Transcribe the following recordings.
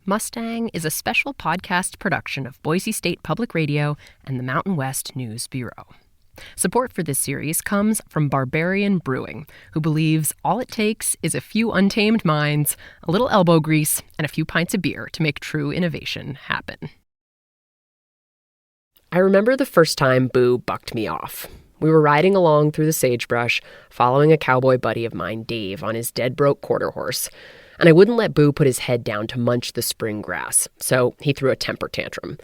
Mustang is a special podcast production of Boise State Public Radio and the Mountain West News Bureau. Support for this series comes from Barbarian Brewing, who believes all it takes is a few untamed minds, a little elbow grease, and a few pints of beer to make true innovation happen. I remember the first time Boo bucked me off. We were riding along through the sagebrush, following a cowboy buddy of mine, Dave, on his dead-broke quarter horse. And I wouldn't let Boo put his head down to munch the spring grass, so he threw a temper tantrum.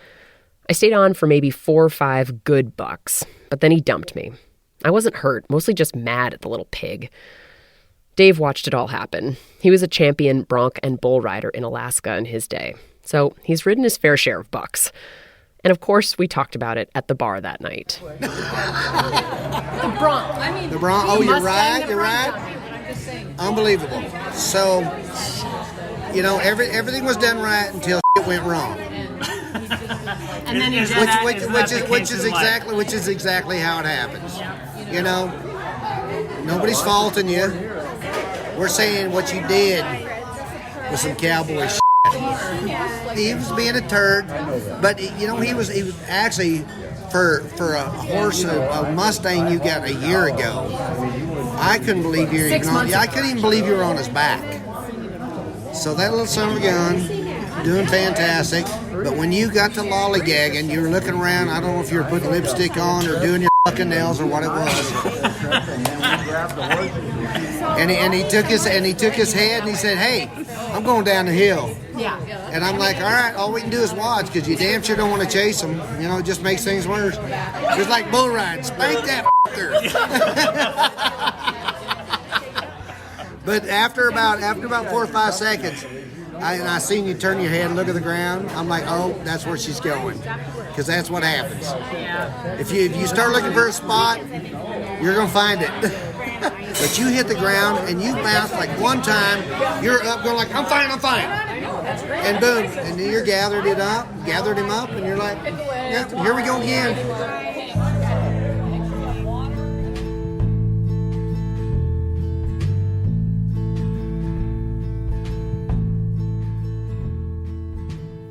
I stayed on for maybe 4 or 5 good bucks, but then he dumped me. I wasn't hurt, mostly just mad at the little pig. Dave watched it all happen. He was a champion bronc and bull rider in Alaska in his day, so he's ridden his fair share of bucks. And of course, we talked about it at the bar that night. The bronc. The bronc. Oh, you're right. Unbelievable. So, everything was done right until it went wrong. And then which is exactly how it happens. Nobody's faulting you. We're saying what you did was some cowboy shit. He was being a turd, but he was actually for a horse, a Mustang you got a year ago. I couldn't believe you I couldn't even believe you were on his back. So that little son of a gun, doing fantastic. But when you got to lollygagging, you were looking around. I don't know if you were putting lipstick on or doing your fucking nails or what it was. and he took his head and he said, "Hey, I'm going down the hill." Yeah. And I'm like, all right, all we can do is watch because you damn sure don't want to chase them. It just makes things worse. It's like bull riding. Spank that fucker. But after about 4 or 5 seconds, I seen you turn your head and look at the ground. I'm like, oh, that's where she's going, because that's what happens. Yeah. If you start looking for a spot, you're gonna find it. But you hit the ground and you bounce like one time, you're up going like, I'm fine. And boom, and then you're gathered him up, and you're like, yeah, here we go again.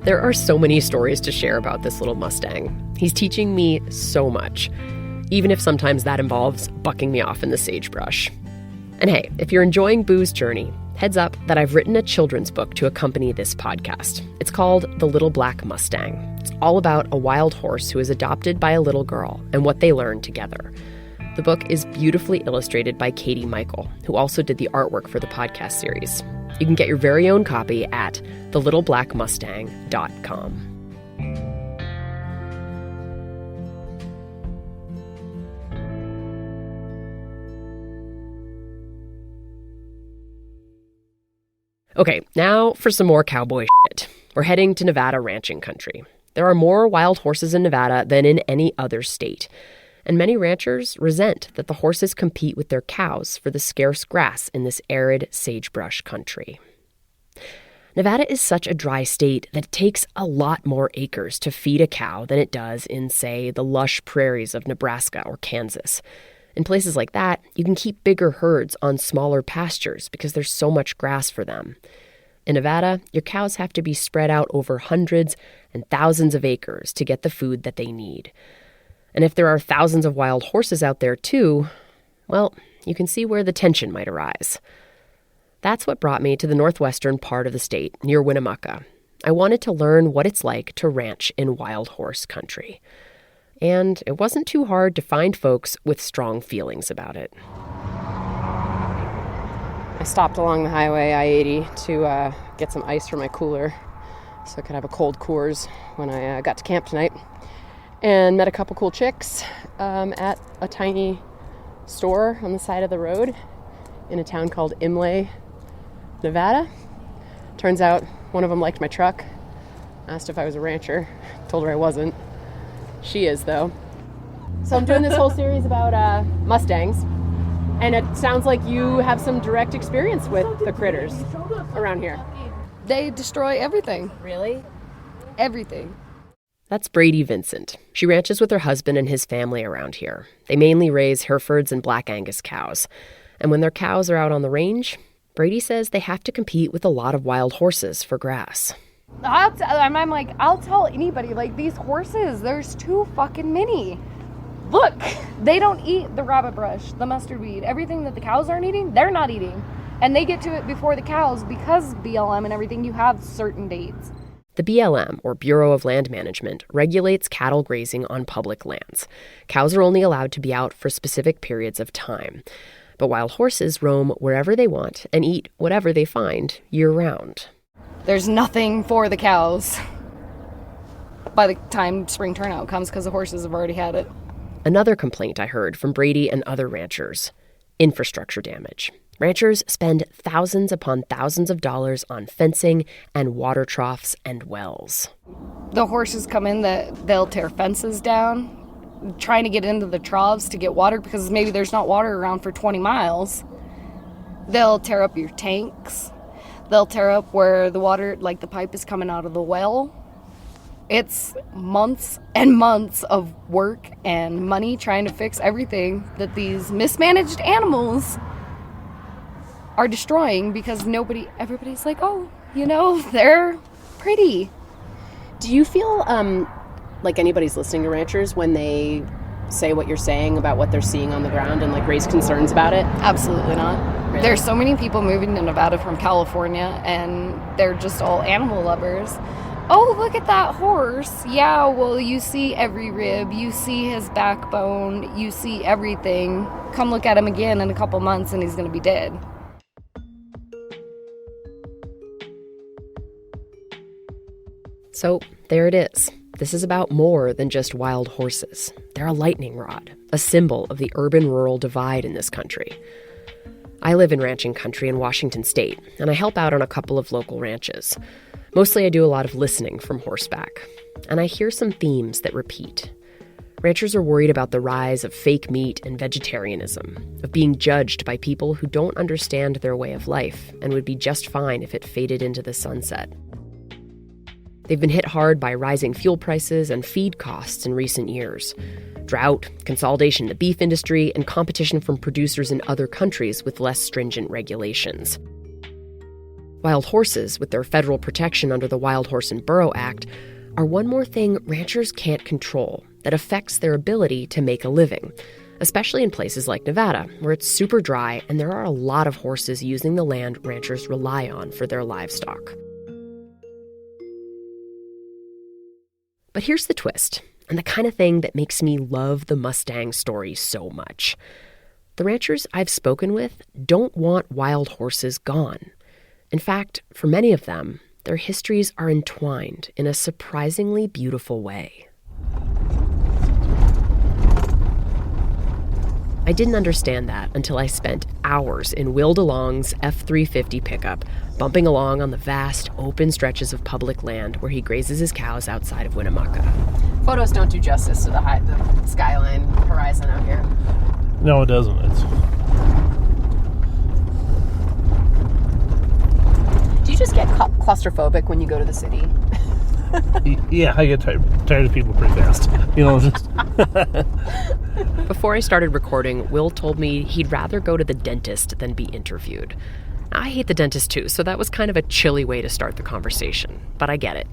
There are so many stories to share about this little Mustang. He's teaching me so much, even if sometimes that involves bucking me off in the sagebrush. And hey, if you're enjoying Boo's journey, heads up that I've written a children's book to accompany this podcast. It's called The Little Black Mustang. It's all about a wild horse who is adopted by a little girl and what they learn together. The book is beautifully illustrated by Katie Michael, who also did the artwork for the podcast series. You can get your very own copy at thelittleblackmustang.com. Okay, now for some more cowboy shit. We're heading to Nevada ranching country. There are more wild horses in Nevada than in any other state. And many ranchers resent that the horses compete with their cows for the scarce grass in this arid sagebrush country. Nevada is such a dry state that it takes a lot more acres to feed a cow than it does in, say, the lush prairies of Nebraska or Kansas. In places like that, you can keep bigger herds on smaller pastures because there's so much grass for them. In Nevada, your cows have to be spread out over hundreds and thousands of acres to get the food that they need. And if there are thousands of wild horses out there too, well, you can see where the tension might arise. That's what brought me to the northwestern part of the state, near Winnemucca. I wanted to learn what it's like to ranch in wild horse country. And it wasn't too hard to find folks with strong feelings about it. I stopped along the highway, I-80, to get some ice for my cooler so I could have a cold Coors when I got to camp tonight. And met a couple cool chicks at a tiny store on the side of the road in a town called Imlay, Nevada. Turns out one of them liked my truck, asked if I was a rancher, told her I wasn't. She is, though. So I'm doing this whole series about Mustangs, and it sounds like you have some direct experience with the critters around here. They destroy everything. Really? Everything. That's Brady Vincent. She ranches with her husband and his family around here. They mainly raise Herefords and Black Angus cows. And when their cows are out on the range, Brady says they have to compete with a lot of wild horses for grass. I'm like, I'll tell anybody, like, these horses, there's too fucking many. Look, they don't eat the rabbit brush, the mustard weed, everything that the cows aren't eating, they're not eating. And they get to it before the cows because BLM and everything, you have certain dates. The BLM, or Bureau of Land Management, regulates cattle grazing on public lands. Cows are only allowed to be out for specific periods of time. But wild horses roam wherever they want and eat whatever they find year-round. There's nothing for the cows by the time spring turnout comes because the horses have already had it. Another complaint I heard from Brady and other ranchers: infrastructure damage. Ranchers spend thousands upon thousands of dollars on fencing and water troughs and wells. The horses come in, they'll tear fences down, trying to get into the troughs to get water because maybe there's not water around for 20 miles. They'll tear up your tanks. They'll tear up where the water, like the pipe is coming out of the well. It's months and months of work and money trying to fix everything that these mismanaged animals are destroying because everybody's like, oh, they're pretty. Do you feel like anybody's listening to ranchers when they say what you're saying about what they're seeing on the ground and like raise concerns about it? Absolutely not. Really? There's so many people moving to Nevada from California and they're just all animal lovers. Oh, look at that horse. Yeah, well, you see every rib, you see his backbone, you see everything. Come look at him again in a couple months and he's going to be dead. So there it is. This is about more than just wild horses. They're a lightning rod, a symbol of the urban-rural divide in this country. I live in ranching country in Washington state, and I help out on a couple of local ranches. Mostly I do a lot of listening from horseback, and I hear some themes that repeat. Ranchers are worried about the rise of fake meat and vegetarianism, of being judged by people who don't understand their way of life and would be just fine if it faded into the sunset. They've been hit hard by rising fuel prices and feed costs in recent years. Drought, consolidation in the beef industry, and competition from producers in other countries with less stringent regulations. Wild horses, with their federal protection under the Wild Horse and Burro Act, are one more thing ranchers can't control that affects their ability to make a living, especially in places like Nevada, where it's super dry and there are a lot of horses using the land ranchers rely on for their livestock. But here's the twist, and the kind of thing that makes me love the Mustang story so much. The ranchers I've spoken with don't want wild horses gone. In fact, for many of them, their histories are entwined in a surprisingly beautiful way. I didn't understand that until I spent hours in Will DeLong's F-350 pickup, bumping along on the vast, open stretches of public land where he grazes his cows outside of Winnemucca. Photos don't do justice to the skyline horizon out here. No, it doesn't. Do you just get claustrophobic when you go to the city? Yeah, I get tired of people pretty fast. Just... Before I started recording, Will told me he'd rather go to the dentist than be interviewed. I hate the dentist too, so that was kind of a chilly way to start the conversation, but I get it.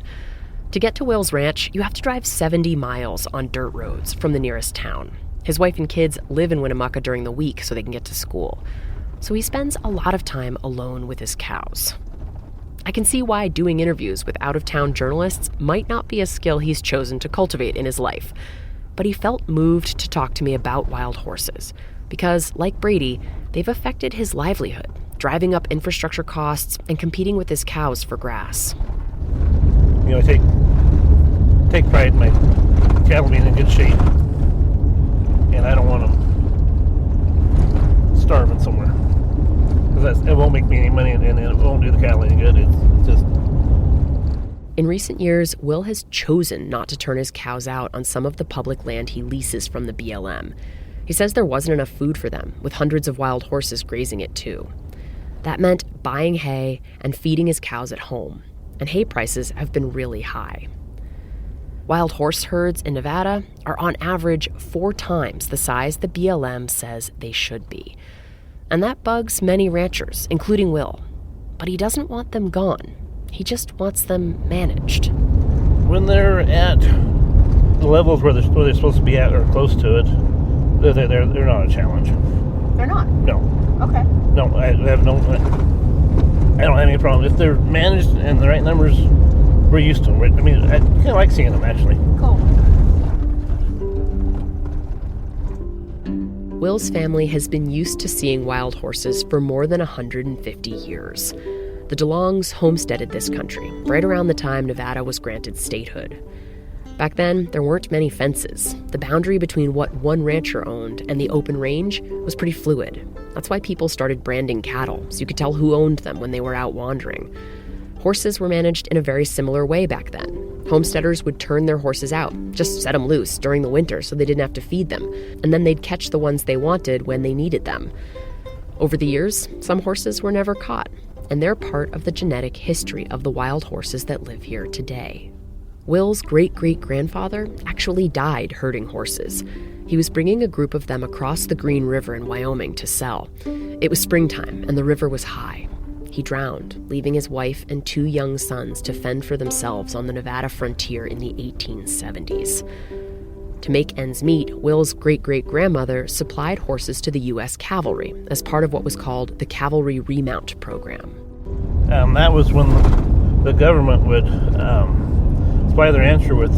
To get to Will's ranch, you have to drive 70 miles on dirt roads from the nearest town. His wife and kids live in Winnemucca during the week so they can get to school. So he spends a lot of time alone with his cows. I can see why doing interviews with out-of-town journalists might not be a skill he's chosen to cultivate in his life. But he felt moved to talk to me about wild horses because, like Brady, they've affected his livelihood, driving up infrastructure costs and competing with his cows for grass. I take pride in my cattle being in good shape, and I don't want them starving somewhere. Because it won't make me any money, and it won't do the cattle any good. It's just... In recent years, Will has chosen not to turn his cows out on some of the public land he leases from the BLM. He says there wasn't enough food for them, with hundreds of wild horses grazing it too. That meant buying hay and feeding his cows at home, and hay prices have been really high. Wild horse herds in Nevada are on average 4 times the size the BLM says they should be. And that bugs many ranchers, including Will. But he doesn't want them gone. He just wants them managed. When they're at the levels where they're supposed to be at or close to it, they're not a challenge. They're not. No. Okay. No, I don't have any problem. If they're managed and the right numbers, we're used to them. I mean, I kind of like seeing them, actually. Cool. Will's family has been used to seeing wild horses for more than 150 years. The DeLongs homesteaded this country right around the time Nevada was granted statehood. Back then, there weren't many fences. The boundary between what one rancher owned and the open range was pretty fluid. That's why people started branding cattle, so you could tell who owned them when they were out wandering. Horses were managed in a very similar way back then. Homesteaders would turn their horses out, just set them loose during the winter so they didn't have to feed them, and then they'd catch the ones they wanted when they needed them. Over the years, some horses were never caught, and they're part of the genetic history of the wild horses that live here today. Will's great-great-grandfather actually died herding horses. He was bringing a group of them across the Green River in Wyoming to sell. It was springtime, and the river was high. He drowned, leaving his wife and 2 young sons to fend for themselves on the Nevada frontier in the 1870s. To make ends meet, Will's great-great-grandmother supplied horses to the U.S. cavalry as part of what was called the Cavalry Remount Program. That was when the government would supply the rancher with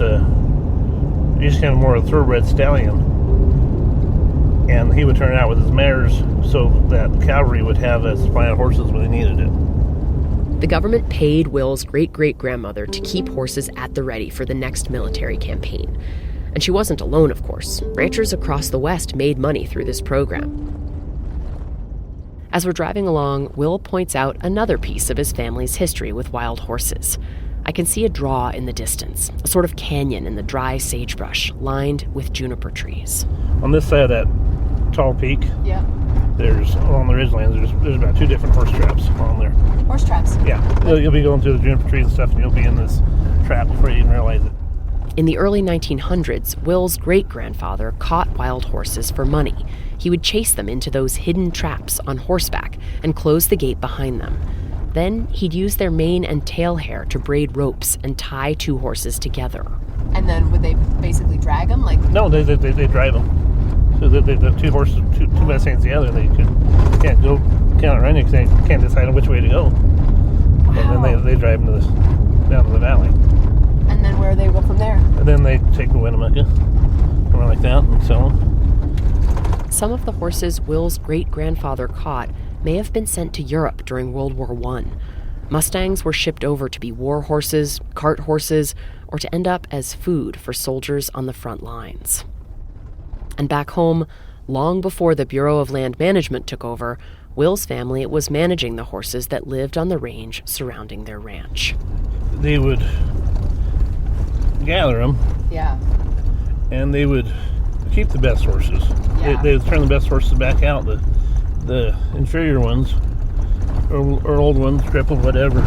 just kind of more of a thoroughbred stallion, and he would turn it out with his mares so that the cavalry would have a supply of horses when they needed it. The government paid Will's great-great-grandmother to keep horses at the ready for the next military campaign. And she wasn't alone, of course. Ranchers across the West made money through this program. As we're driving along, Will points out another piece of his family's history with wild horses. I can see a draw in the distance, a sort of canyon in the dry sagebrush, lined with juniper trees. On this side of that tall peak, Yeah. there's along the ridgelands, there's about 2 different horse traps on there. Horse traps. Yeah, you'll be going through the juniper trees and stuff, and you'll be in this trap before you even realize it. In the early 1900s, Will's great-grandfather caught wild horses for money. He would chase them into those hidden traps on horseback and close the gate behind them. Then he'd use their mane and tail hair to braid ropes and tie 2 horses together. And then would they basically drag them? Like, No, they drive them. So the 2 horses, two Mustangs together, they can't run because they can't decide on which way to go. wow. And then they drive them down to the valley. And then where they go from there? And then they take the Winnemucca, somewhere like that, and so on. Some of the horses Will's great-grandfather caught may have been sent to Europe during World War I. Mustangs were shipped over to be war horses, cart horses, or to end up as food for soldiers on the front lines. And back home, long before the Bureau of Land Management took over, Will's family was managing the horses that lived on the range surrounding their ranch. They would gather them, Yeah. and they would keep the best horses. Yeah. They would turn the best horses back out. The inferior ones, or old ones, crippled, whatever,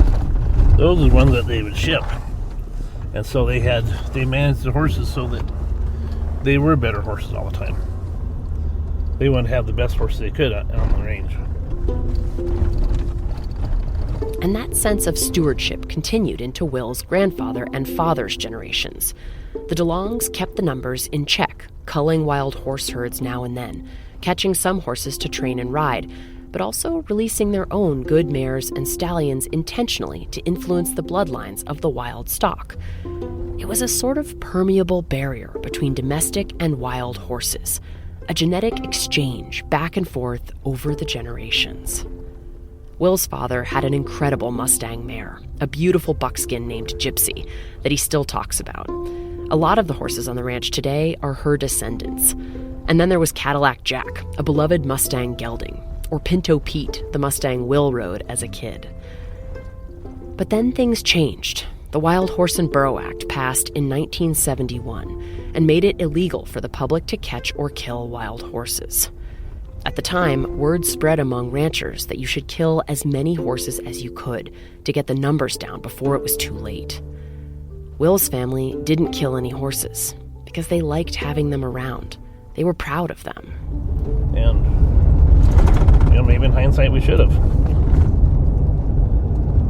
those are the ones that they would ship. And so they managed the horses so that they were better horses all the time. They wanted to have the best horses they could on the range. And that sense of stewardship continued into Will's grandfather and father's generations. The DeLongs kept the numbers in check, culling wild horse herds now and then, catching some horses to train and ride, but also releasing their own good mares and stallions intentionally to influence the bloodlines of the wild stock. It was a sort of permeable barrier between domestic and wild horses, a genetic exchange back and forth over the generations. Will's father had an incredible Mustang mare, a beautiful buckskin named Gypsy, that he still talks about. A lot of the horses on the ranch today are her descendants. And then there was Cadillac Jack, a beloved Mustang gelding, or Pinto Pete, the Mustang Will rode as a kid. But then things changed. The Wild Horse and Burro Act passed in 1971 and made it illegal for the public to catch or kill wild horses. At the time, word spread among ranchers that you should kill as many horses as you could to get the numbers down before it was too late. Will's family didn't kill any horses because they liked having them around. They were proud of them. And, maybe in hindsight we should have.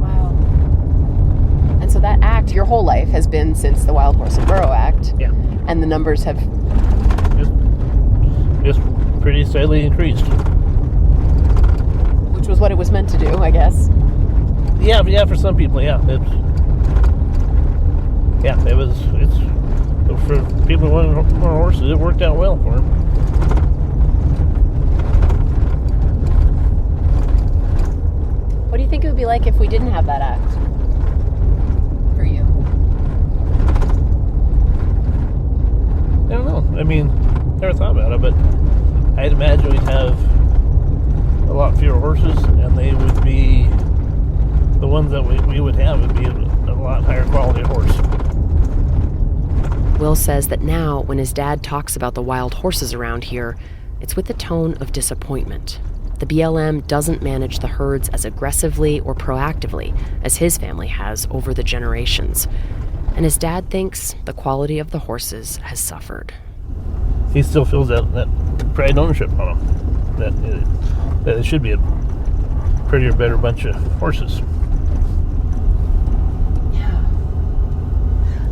Wow. fact, your whole life has been since the Wild Horse and Burro Act. Yeah. And the numbers have... Just pretty steadily increased. Which was what it was meant to do, I guess. Yeah, for some people, yeah. It's for people who wanted more horses, it worked out well for them. What do you think it would be like if we didn't have that act? For you? I don't know. I mean, never thought about it, but I'd imagine we'd have a lot fewer horses, and they would be, the ones that we would have would be a lot higher quality horse. Will says that now, when his dad talks about the wild horses around here, it's with a tone of disappointment. The BLM doesn't manage the herds as aggressively or proactively as his family has over the generations. And his dad thinks the quality of the horses has suffered. He still feels that pride and ownership on them, that it should be a prettier, better bunch of horses.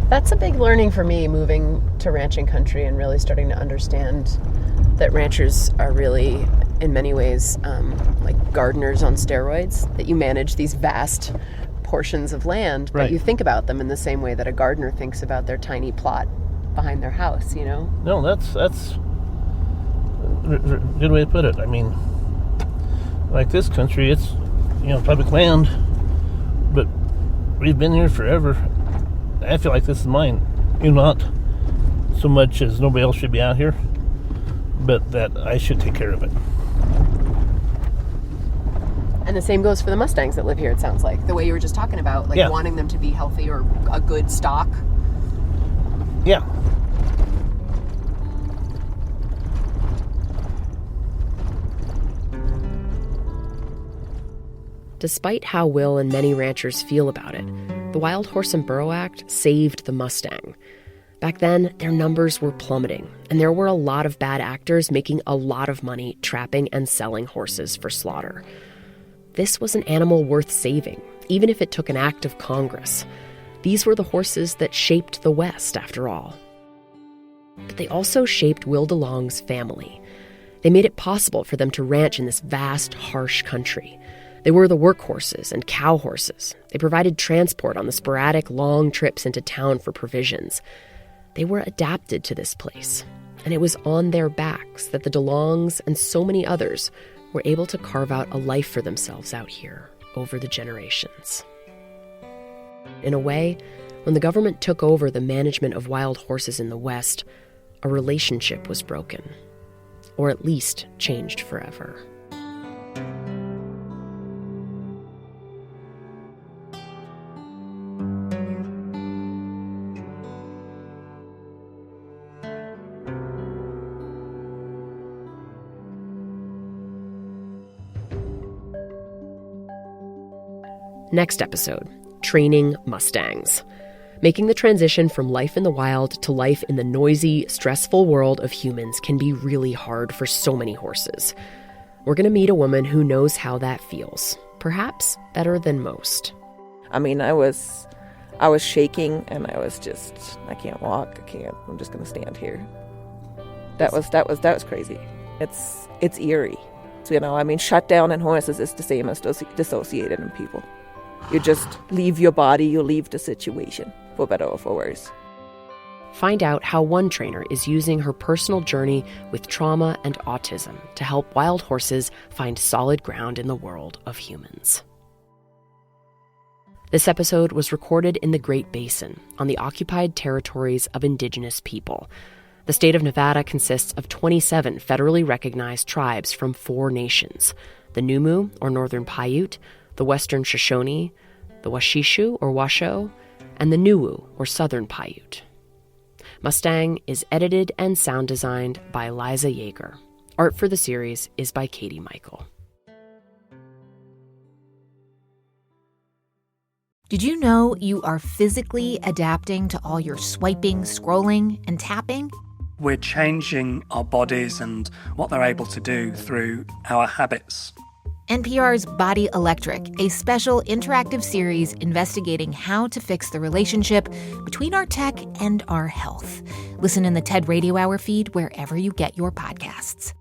That's a big learning for me, moving to ranching country and really starting to understand that ranchers are really, in many ways, like gardeners on steroids, that you manage these vast portions of land, but you think about them in the same way that a gardener thinks about their tiny plot behind their house, you know? No, that's a good way to put it. I mean, like this country, it's, public land, but we've been here forever. I feel like this is mine. Not so much as nobody else should be out here, but that I should take care of it. And the same goes for the Mustangs that live here, it sounds like. The way you were just talking about, wanting them to be healthy or a good stock. Yeah. Despite how Will and many ranchers feel about it, the Wild Horse and Burro Act saved the Mustang. Back then, their numbers were plummeting, and there were a lot of bad actors making a lot of money trapping and selling horses for slaughter. This was an animal worth saving, even if it took an act of Congress. These were the horses that shaped the West, after all. But they also shaped Will DeLong's family. They made it possible for them to ranch in this vast, harsh country. They were the workhorses and cow horses. They provided transport on the sporadic, long trips into town for provisions. They were adapted to this place, and it was on their backs that the DeLongs and so many others were able to carve out a life for themselves out here over the generations. In a way, when the government took over the management of wild horses in the West, a relationship was broken, or at least changed forever. Next episode, training Mustangs. Making the transition from life in the wild to life in the noisy, stressful world of humans can be really hard for so many horses. We're going to meet a woman who knows how that feels, perhaps better than most. I mean, I was shaking, and I was just, I can't walk, I'm just going to stand here. That was crazy. It's eerie. So, shut down in horses is the same as dissociated in people. You just leave your body, you leave the situation, for better or for worse. Find out how one trainer is using her personal journey with trauma and autism to help wild horses find solid ground in the world of humans. This episode was recorded in the Great Basin on the occupied territories of indigenous people. The state of Nevada consists of 27 federally recognized tribes from 4 nations: the Numu, or Northern Paiute, the Western Shoshone, the Washishu, or Washoe, and the Nuwu, or Southern Paiute. Mustang is edited and sound designed by Liza Yeager. Art for the series is by Katie Michael. Did you know you are physically adapting to all your swiping, scrolling, and tapping? We're changing our bodies and what they're able to do through our habits. NPR's Body Electric, a special interactive series investigating how to fix the relationship between our tech and our health. Listen in the TED Radio Hour feed wherever you get your podcasts.